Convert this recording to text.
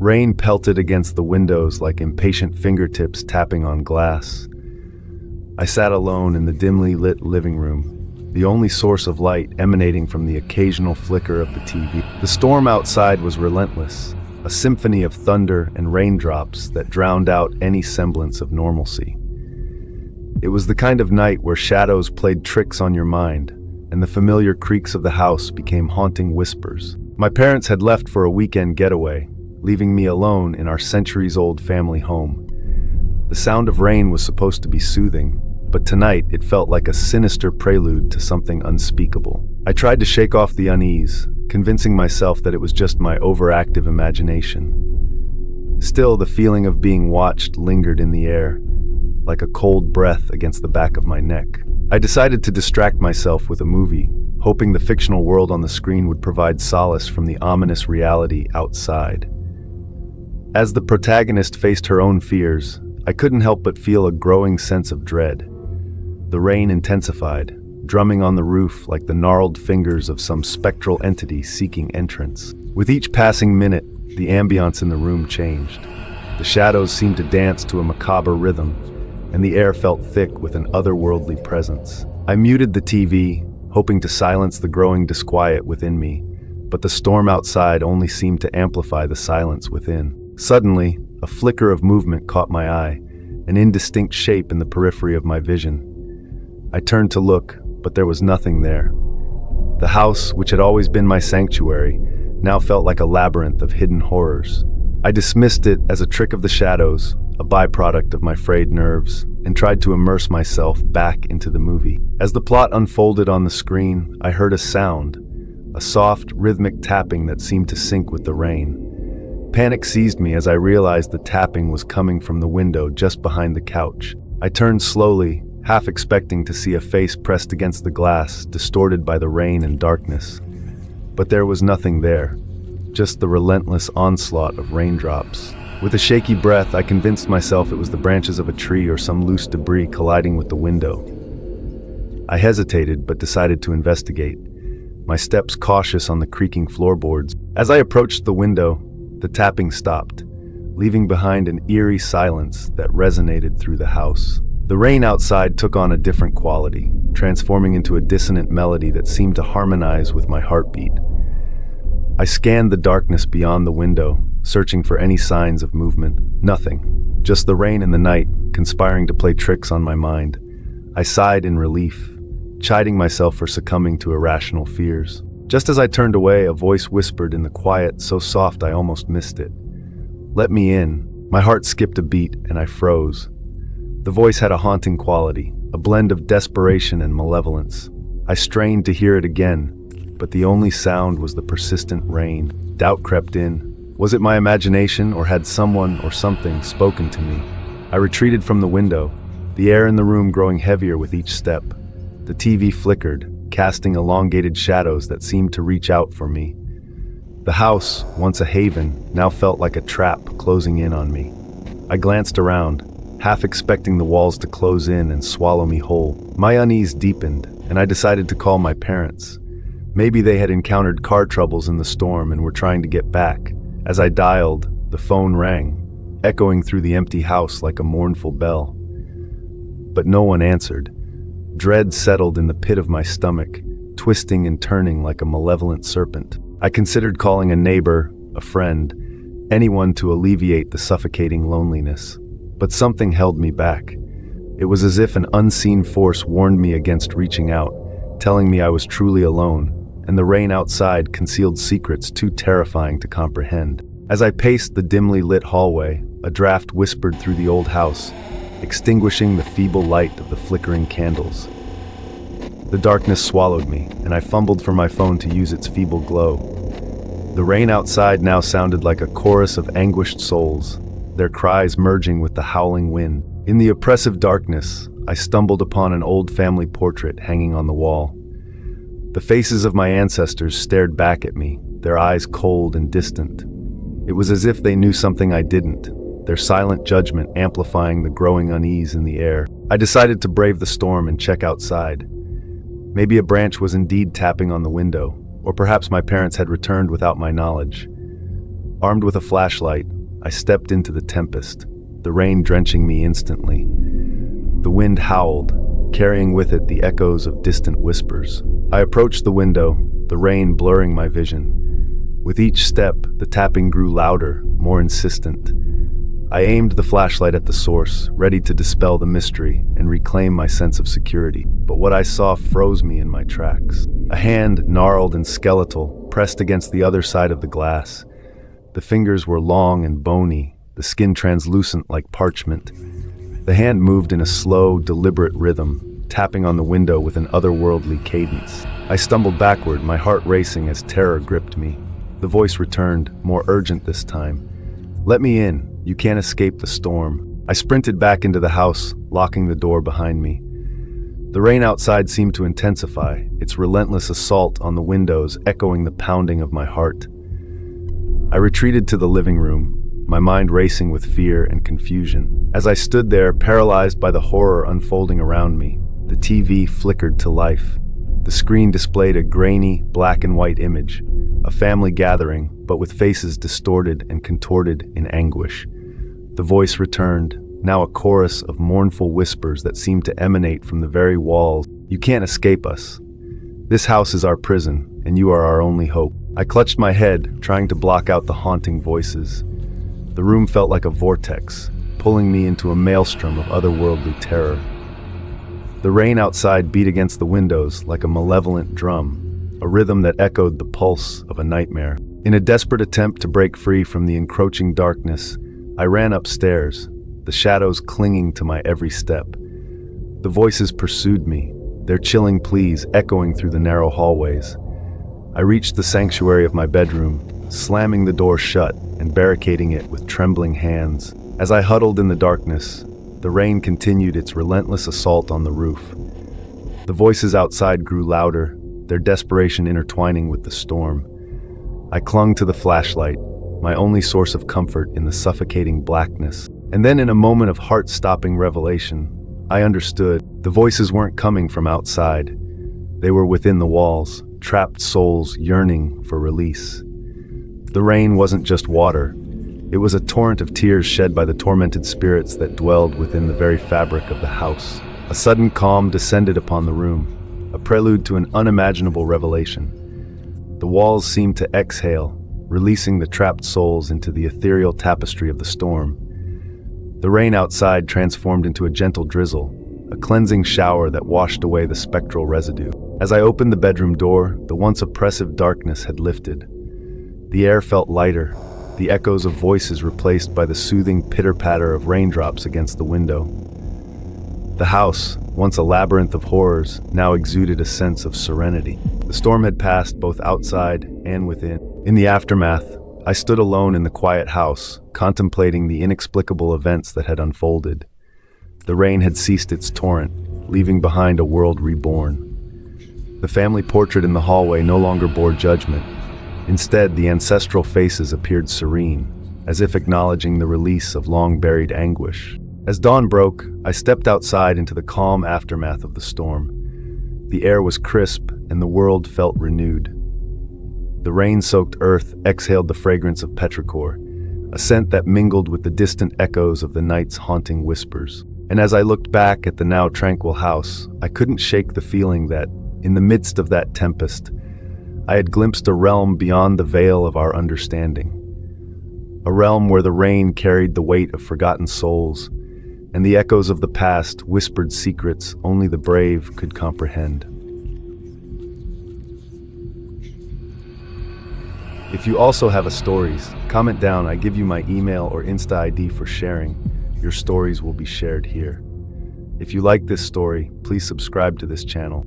Rain pelted against the windows like impatient fingertips tapping on glass. I sat alone in the dimly lit living room, the only source of light emanating from the occasional flicker of the TV. The storm outside was relentless, a symphony of thunder and raindrops that drowned out any semblance of normalcy. It was the kind of night where shadows played tricks on your mind, and the familiar creaks of the house became haunting whispers. My parents had left for a weekend getaway, leaving me alone in our centuries-old family home. The sound of rain was supposed to be soothing, but tonight it felt like a sinister prelude to something unspeakable. I tried to shake off the unease, convincing myself that it was just my overactive imagination. Still, the feeling of being watched lingered in the air, like a cold breath against the back of my neck. I decided to distract myself with a movie, hoping the fictional world on the screen would provide solace from the ominous reality outside. As the protagonist faced her own fears, I couldn't help but feel a growing sense of dread. The rain intensified, drumming on the roof like the gnarled fingers of some spectral entity seeking entrance. With each passing minute, the ambiance in the room changed. The shadows seemed to dance to a macabre rhythm, and the air felt thick with an otherworldly presence. I muted the TV, hoping to silence the growing disquiet within me, but the storm outside only seemed to amplify the silence within. Suddenly, a flicker of movement caught my eye, an indistinct shape in the periphery of my vision. I turned to look, but there was nothing there. The house, which had always been my sanctuary, now felt like a labyrinth of hidden horrors. I dismissed it as a trick of the shadows, a byproduct of my frayed nerves, and tried to immerse myself back into the movie. As the plot unfolded on the screen, I heard a sound, a soft, rhythmic tapping that seemed to sync with the rain. Panic seized me as I realized the tapping was coming from the window just behind the couch. I turned slowly, half expecting to see a face pressed against the glass, distorted by the rain and darkness. But there was nothing there, just the relentless onslaught of raindrops. With a shaky breath, I convinced myself it was the branches of a tree or some loose debris colliding with the window. I hesitated, but decided to investigate, my steps cautious on the creaking floorboards. As I approached the window, the tapping stopped, leaving behind an eerie silence that resonated through the house. The rain outside took on a different quality, transforming into a dissonant melody that seemed to harmonize with my heartbeat. I scanned the darkness beyond the window, searching for any signs of movement. Nothing, just the rain and the night, conspiring to play tricks on my mind. I sighed in relief, chiding myself for succumbing to irrational fears. Just as I turned away, a voice whispered in the quiet, so soft I almost missed it. "Let me in." My heart skipped a beat, and I froze. The voice had a haunting quality, a blend of desperation and malevolence. I strained to hear it again, but the only sound was the persistent rain. Doubt crept in. Was it my imagination, or had someone or something spoken to me? I retreated from the window, the air in the room growing heavier with each step. The TV flickered, casting elongated shadows that seemed to reach out for me. The house, once a haven, now felt like a trap closing in on me. I glanced around, half expecting the walls to close in and swallow me whole. My unease deepened, and I decided to call my parents. Maybe they had encountered car troubles in the storm and were trying to get back. As I dialed, the phone rang, echoing through the empty house like a mournful bell. But no one answered. Dread settled in the pit of my stomach, twisting and turning like a malevolent serpent. I considered calling a neighbor, a friend, anyone to alleviate the suffocating loneliness. But something held me back. It was as if an unseen force warned me against reaching out, telling me I was truly alone, and the rain outside concealed secrets too terrifying to comprehend. As I paced the dimly lit hallway, a draft whispered through the old house, extinguishing the feeble light of the flickering candles. The darkness swallowed me, and I fumbled for my phone to use its feeble glow. The rain outside now sounded like a chorus of anguished souls, their cries merging with the howling wind. In the oppressive darkness, I stumbled upon an old family portrait hanging on the wall. The faces of my ancestors stared back at me, their eyes cold and distant. It was as if they knew something I didn't, their silent judgment amplifying the growing unease in the air. I decided to brave the storm and check outside. Maybe a branch was indeed tapping on the window, or perhaps my parents had returned without my knowledge. Armed with a flashlight, I stepped into the tempest, the rain drenching me instantly. The wind howled, carrying with it the echoes of distant whispers. I approached the window, the rain blurring my vision. With each step, the tapping grew louder, more insistent. I aimed the flashlight at the source, ready to dispel the mystery and reclaim my sense of security. But what I saw froze me in my tracks. A hand, gnarled and skeletal, pressed against the other side of the glass. The fingers were long and bony, the skin translucent like parchment. The hand moved in a slow, deliberate rhythm, tapping on the window with an otherworldly cadence. I stumbled backward, my heart racing as terror gripped me. The voice returned, more urgent this time. "Let me in. You can't escape the storm." I sprinted back into the house, locking the door behind me. The rain outside seemed to intensify, its relentless assault on the windows echoing the pounding of my heart. I retreated to the living room, my mind racing with fear and confusion. As I stood there, paralyzed by the horror unfolding around me, the TV flickered to life. The screen displayed a grainy, black and white image, a family gathering, but with faces distorted and contorted in anguish. The voice returned, now a chorus of mournful whispers that seemed to emanate from the very walls. "You can't escape us. This house is our prison, and you are our only hope." I clutched my head, trying to block out the haunting voices. The room felt like a vortex, pulling me into a maelstrom of otherworldly terror. The rain outside beat against the windows like a malevolent drum, a rhythm that echoed the pulse of a nightmare. In a desperate attempt to break free from the encroaching darkness, I ran upstairs, the shadows clinging to my every step. The voices pursued me, their chilling pleas echoing through the narrow hallways. I reached the sanctuary of my bedroom, slamming the door shut and barricading it with trembling hands. As I huddled in the darkness, the rain continued its relentless assault on the roof. The voices outside grew louder, their desperation intertwining with the storm. I clung to the flashlight, my only source of comfort in the suffocating blackness. And then in a moment of heart-stopping revelation, I understood. The voices weren't coming from outside. They were within the walls, trapped souls yearning for release. The rain wasn't just water. It was a torrent of tears shed by the tormented spirits that dwelled within the very fabric of the house. A sudden calm descended upon the room, a prelude to an unimaginable revelation. The walls seemed to exhale, releasing the trapped souls into the ethereal tapestry of the storm. The rain outside transformed into a gentle drizzle, a cleansing shower that washed away the spectral residue. As I opened the bedroom door, the once oppressive darkness had lifted. The air felt lighter, the echoes of voices replaced by the soothing pitter-patter of raindrops against the window. The house, once a labyrinth of horrors, now exuded a sense of serenity. The storm had passed both outside and within. In the aftermath, I stood alone in the quiet house, contemplating the inexplicable events that had unfolded. The rain had ceased its torrent, leaving behind a world reborn. The family portrait in the hallway no longer bore judgment. Instead, the ancestral faces appeared serene, as if acknowledging the release of long-buried anguish. As dawn broke, I stepped outside into the calm aftermath of the storm. The air was crisp, and the world felt renewed. The rain-soaked earth exhaled the fragrance of petrichor, a scent that mingled with the distant echoes of the night's haunting whispers. And as I looked back at the now tranquil house, I couldn't shake the feeling that, in the midst of that tempest, I had glimpsed a realm beyond the veil of our understanding. A realm where the rain carried the weight of forgotten souls, and the echoes of the past whispered secrets only the brave could comprehend. If you also have stories, comment down. I give you my email or Insta ID for sharing. Your stories will be shared here. If you like this story, please subscribe to this channel.